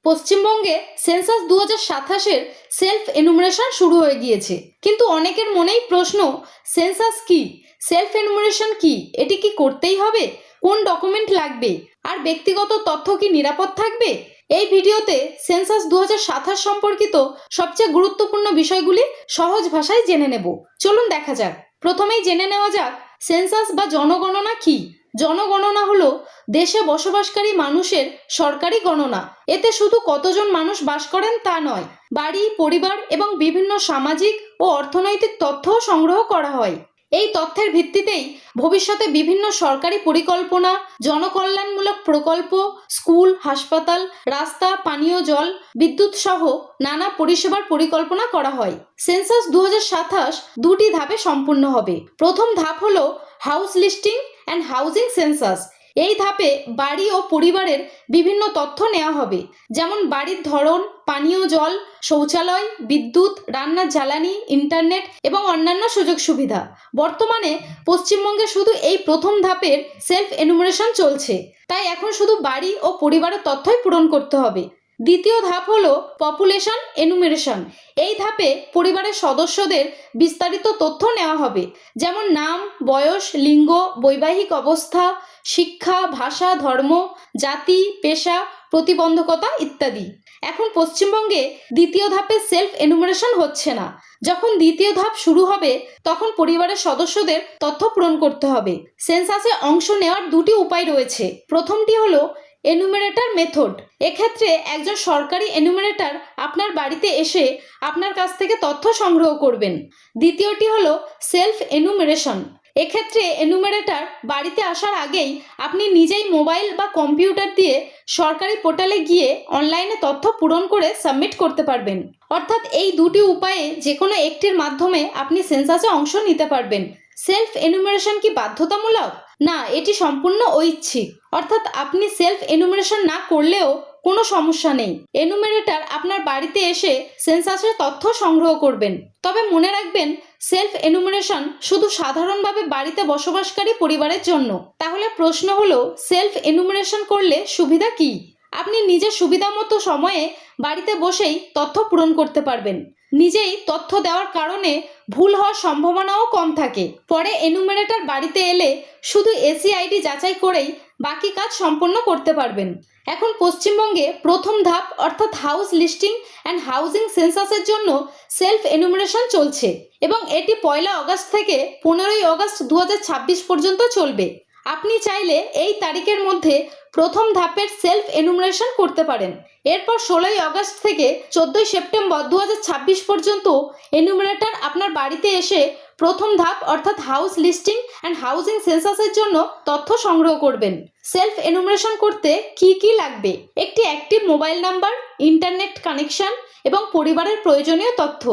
পশ্চিমবঙ্গে census 2027-এর self enumeration শুরু হয়ে গিয়েছে, কিন্তু অনেকের মনেই প্রশ্ন, সেন্সাস কি, সেলফ এনুমারেশন কি, এটি কি করতেই হবে, কোন ডকুমেন্ট লাগবে, আর ব্যক্তিগত তথ্য কি নিরাপদ থাকবে? এই ভিডিওতে সেন্সাস 2027 সম্পর্কিত সবচেয়ে গুরুত্বপূর্ণ বিষয়গুলি সহজ ভাষায় জেনে নেব। চলুন দেখা যাক। প্রথমেই জেনে নেওয়া যাক সেন্সাস বা জনগণনা কি। জনগণনা হলো দেশে বসবাসকারী মানুষের সরকারি গণনা। এতে শুধু কতজন মানুষ বাস করেন তা নয়, বাড়ি, পরিবার এবং বিভিন্ন সামাজিক ও অর্থনৈতিক তথ্যও সংগ্রহ করা হয়। এই তথ্যের ভিত্তিতেই ভবিষ্যতে বিভিন্ন সরকারি পরিকল্পনা, জনকল্যাণমূলক প্রকল্প, স্কুল, হাসপাতাল, রাস্তা, পানীয় জল, বিদ্যুৎ সহ নানা পরিষেবার পরিকল্পনা করা হয়। সেন্সাস 2027 দুটি ধাপে সম্পূর্ণ হবে। প্রথম ধাপ হলো house listing and housing census. এই ধাপে বাড়ি ও পরিবারের বিভিন্ন তথ্য নেওয়া হবে, যেমন বাড়ির ধরন, পানীয় জল, শৌচালয়, বিদ্যুৎ, রান্নার জ্বালানি, ইন্টারনেট এবং অন্যান্য সুযোগ সুবিধা। বর্তমানে পশ্চিমবঙ্গে শুধু এই প্রথম ধাপের সেলফ এনুমারেশন চলছে, তাই এখন শুধু বাড়ি ও পরিবারের তথ্যই পূরণ করতে হবে। দ্বিতীয় ধাপ হলো পপুলেশন এনুমারেশন। এই ধাপে পরিবারের সদস্যদের বিস্তারিত তথ্য নেওয়া হবে, যেমন নাম, বয়স, লিঙ্গ, বৈবাহিক অবস্থা, শিক্ষা, ভাষা, ধর্ম, জাতি, পেশা, প্রতিবন্ধকতা ইত্যাদি। এখন পশ্চিমবঙ্গে দ্বিতীয় ধাপে সেলফ এনুমারেশন হচ্ছে না। যখন দ্বিতীয় ধাপ শুরু হবে তখন পরিবারের সদস্যদের তথ্য পূরণ করতে হবে। সেন্সাসে অংশ নেওয়ার দুটি উপায় রয়েছে। প্রথমটি হলো এনুমারেটর মেথড। এক্ষেত্রে একজন সরকারি এনুমারেটর আপনার বাড়িতে এসে আপনার কাছ থেকে তথ্য সংগ্রহ করবেন। দ্বিতীয়টি হলো সেলফ এনুমারেশন। এক্ষেত্রে এনুমারেটর বাড়িতে আসার আগেই আপনি নিজেই মোবাইল বা কম্পিউটার দিয়ে সরকারি পোর্টালে গিয়ে অনলাইনে তথ্য পূরণ করে সাবমিট করতে পারবেন। অর্থাৎ এই দুটি উপায়ে যে কোনো একটির মাধ্যমে আপনি সেন্সাসে অংশ নিতে পারবেন। সেলফ এনুমারেশন কি বাধ্যতামূলক? না, এটি সম্পূর্ণ ঐচ্ছিক। অর্থাৎ আপনি সেলফ এনুমারেশন না করলেও কোনো সমস্যা নেই। এনুমারেটর আপনার বাড়িতে এসে সেন্সাসের তথ্য সংগ্রহ করবেন। তবে মনে রাখবেন, সেলফ এনুমারেশন শুধু সাধারণভাবে বাড়িতে বসবাসকারী পরিবারের জন্য। তাহলে প্রশ্ন হলো, সেলফ এনুমারেশন করলে সুবিধা কি? আপনি নিজের সুবিধা মতো সময়ে বাড়িতে বসেই তথ্য পূরণ করতে পারবেন। নিজেই তথ্য দেওয়ার কারণে ভুল হওয়ার সম্ভাবনাও কম থাকে। পরে এনুমারেটর বাড়িতে এলে শুধু এসিআইডি যাচাই করেই বাকি কাজ সম্পন্ন করতে পারবেন। এখন পশ্চিমবঙ্গে প্রথম ধাপ অর্থাৎ হাউস লিস্টিং অ্যান্ড হাউজিং সেন্সাসের জন্য সেলফ এনুমারেশন চলছে এবং এটি 1 আগস্ট থেকে 15 আগস্ট 2026 পর্যন্ত চলবে। আপনি চাইলে এই তারিখের মধ্যে প্রথম ধাপের সেলফ এনুমারেশন করতে পারেন। এরপর 16 আগস্ট থেকে 14 সেপ্টেম্বর 2026 পর্যন্ত এনুমারেটর আপনার বাড়িতে এসে প্রথম ধাপ অর্থাৎ হাউস লিস্টিং অ্যান্ড হাউজিং সেন্সাসের জন্য তথ্য সংগ্রহ করবেন। সেলফ এনুমারেশন করতে কি কি লাগবে? একটি active mobile number, internet connection এবং পরিবারের প্রয়োজনীয় তথ্য।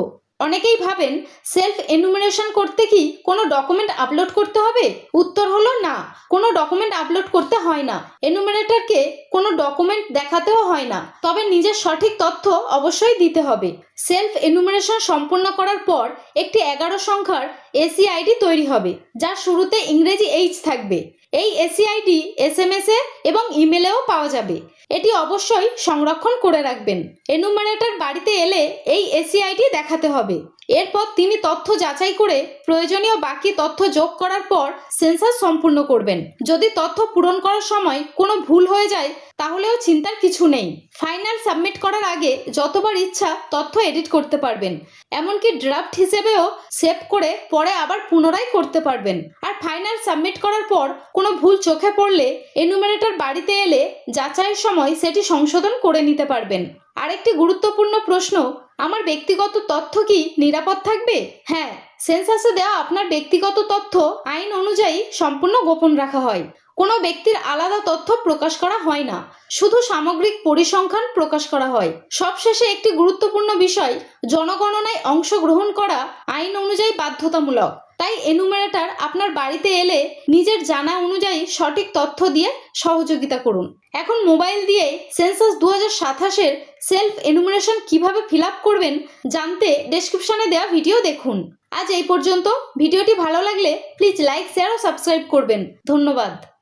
অনেকেই ভাবেন, সেলফ এনুমারেশন করতে কি কোনো ডকুমেন্ট আপলোড করতে হবে? উত্তর হলো না, কোনো ডকুমেন্ট আপলোড করতে হয় না। এনুমারেটরকে কোনো ডকুমেন্ট দেখাতেও হয় না, তবে নিজের সঠিক তথ্য অবশ্যই দিতে হবে। সেলফ এনুমারেশন সম্পূর্ণ করার পর একটি 11 সংখ্যার এসিআইডি তৈরি হবে, যার শুরুতে ইংরেজি এইচ থাকবে। এই এসিআইডি এসএমএসে এবং ইমেলেও পাওয়া যাবে। এটি অবশ্যই সংরক্ষণ করে রাখবেন। এনুমারেটর বাড়িতে এলে এই এসিআইডি দেখাতে হবে। এরপর তিনি তথ্য যাচাই করে প্রয়োজনীয় বাকি তথ্য যোগ করার পর সেন্সাস সম্পূর্ণ করবেন। যদি তথ্য পূরণ করার সময় কোনো ভুল হয়ে যায় তাহলেও চিন্তার কিছু নেই। ফাইনাল সাবমিট করার আগে যতবার ইচ্ছা তথ্য এডিট করতে পারবেন, এমনকি ড্রাফট হিসেবেও সেভ করে পরে আবার পুনরায় করতে পারবেন। আর ফাইনাল সাবমিট করার পর কোনো ভুল চোখে পড়লে এনুমারেটর বাড়িতে এলে যাচাইয়ের সময় সেটি সংশোধন করে নিতে পারবেন। আরেকটি গুরুত্বপূর্ণ প্রশ্ন, আমার ব্যক্তিগত তথ্য কি নিরাপদ থাকবে? হ্যাঁ, সেন্সাসে দেওয়া আপনার ব্যক্তিগত তথ্য আইন অনুযায়ী সম্পূর্ণ গোপন রাখা হয়। কোনো ব্যক্তির আলাদা তথ্য প্রকাশ করা হয় না, শুধু সামগ্রিক পরিসংখ্যান প্রকাশ করা হয়। সবশেষে একটি গুরুত্বপূর্ণ বিষয়, জনগণনায় অংশগ্রহণ করা আইন অনুযায়ী বাধ্যতামূলক। তাই এনুমারেটর আপনার বাড়িতে এলে নিজের জানা অনুযায়ী সঠিক তথ্য দিয়ে সহযোগিতা করুন। এখন মোবাইল দিয়ে সেন্সাস 2027-এর সেলফ এনুমারেশন কিভাবে ফিল আপ করবেন জানতে ডেসক্রিপশনে দেওয়া ভিডিও দেখুন। আজ এই পর্যন্ত। ভিডিওটি ভালো লাগলে প্লিজ লাইক, শেয়ার ও সাবস্ক্রাইব করবেন। ধন্যবাদ।